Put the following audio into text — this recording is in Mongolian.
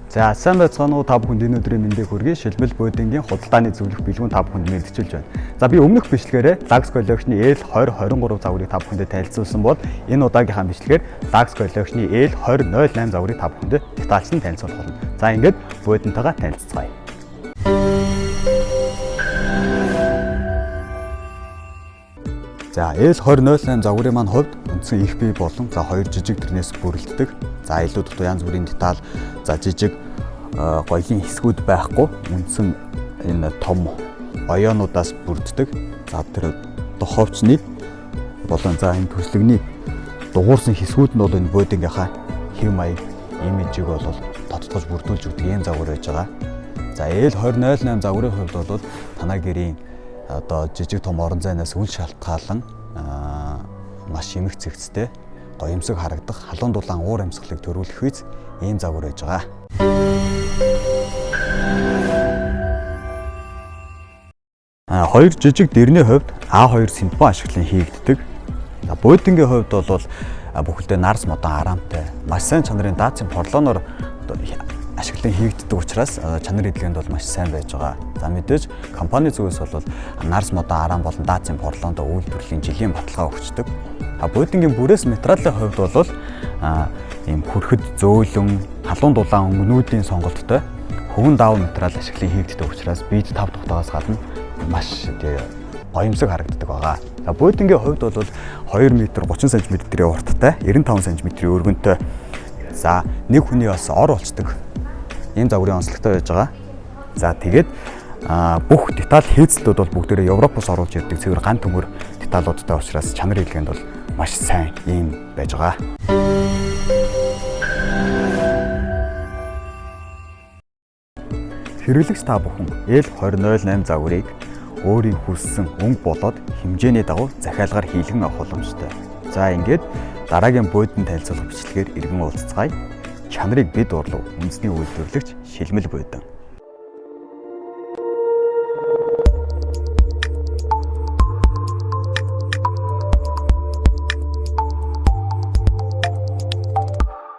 За сайн байцгаана уу та бүхэнд энэ өдрийн мэндийг хүргэе. Шилмэл буудингийн худалдааны зөвлөх бэлгүүн та бүхэнд мэдчилж байна. За би өмнөх бичлэгээрээ Lux Collection-ы L2023 загварыг та бүхэндээ танилцуулсан бол энэ удаагийнхаа бичлэгээр Lux Collection-ы L2008 загварыг та бүхэндээ детальчлан танилцуулах болно. За ингээд буудинтайгаа танилццгаая. За L2008 загварын маань хувьд үндсэн их бий болон за хоёр жижиг тэрнээс бүрэлддэг. За илүү дутуу янз бүрийн деталь, за жижиг гоёлын хэсгүүд байхгүй. Үндсэн энэ том оёонуудаас бүрддэг. За тэр доховчны болон за энэ төслөгний дугуурсан хэсгүүд нь бол энэ буудингийнхаа хэв маяг имижийг бол тодтогч бүрдүүлж өгдөг юм загвар байж байгаа. За L2008 загварын хувьд бол танай гэрийн одоо жижиг том орон зайнаас үл шалтгаалan маш эмх цэгцтэй гоёмсог харагдах халуун дулаан уур амьсгалыг төрүүлэх үз ийм загвар байж байгаа. Хоёр жижиг дэрний хувьд A2 синтепон ашиглан хийгддэг. Буудингийн хувьд бол бүхэлдээ нарс модон араамтай маш сайн чанарын даацын порлоноор ашиглан хийгддэг учраас чанар эдлэгэнд бол маш сайн байж байгаа. За мэдээж компани зүгээс бол нарс модон араам болон даацын порлонд үйлдвэрлэлийн жилийн баталгаа өгчдөг. Буудингийн бүрээс материалын хувьд бол ийм хүрхэд зөөлөн халуун дулаан өнгөнүүдийн сонголттой хөвөн даав материал ашиглан хийгддэг учраас бид тав тухтагаас гадна маш гоёмсог харагддаг байгаа. Буудингийн хувьд бол 2 м 30 см-ийн урттай, 95 см-ийн өргөнтэй. За нэг хүний бас ор болцдог ийм загварын онцлогтой байж байгаа. За тэгээд бүх деталь хийцлүүд бол бүгдээрээ Европоос оруулж ирдэг цэвэр ган төмөр деталуудтай учраас чанар хэлгээнд бол маш сайн ийм байж байгаа. Хэрэглэгч та бүхэн L2008 загварыг өөрийн хүссэн өнгө болоод хэмжээний дагуу захиалгаар хийлгэн авах боломжтой. За ингээд дараагийн буудин танилцуулга бичлэгээр иргэн уулзцгаая. Чанарыг бид урлуу үндэсний үйлдвэрлэгч Шилмэл буудин.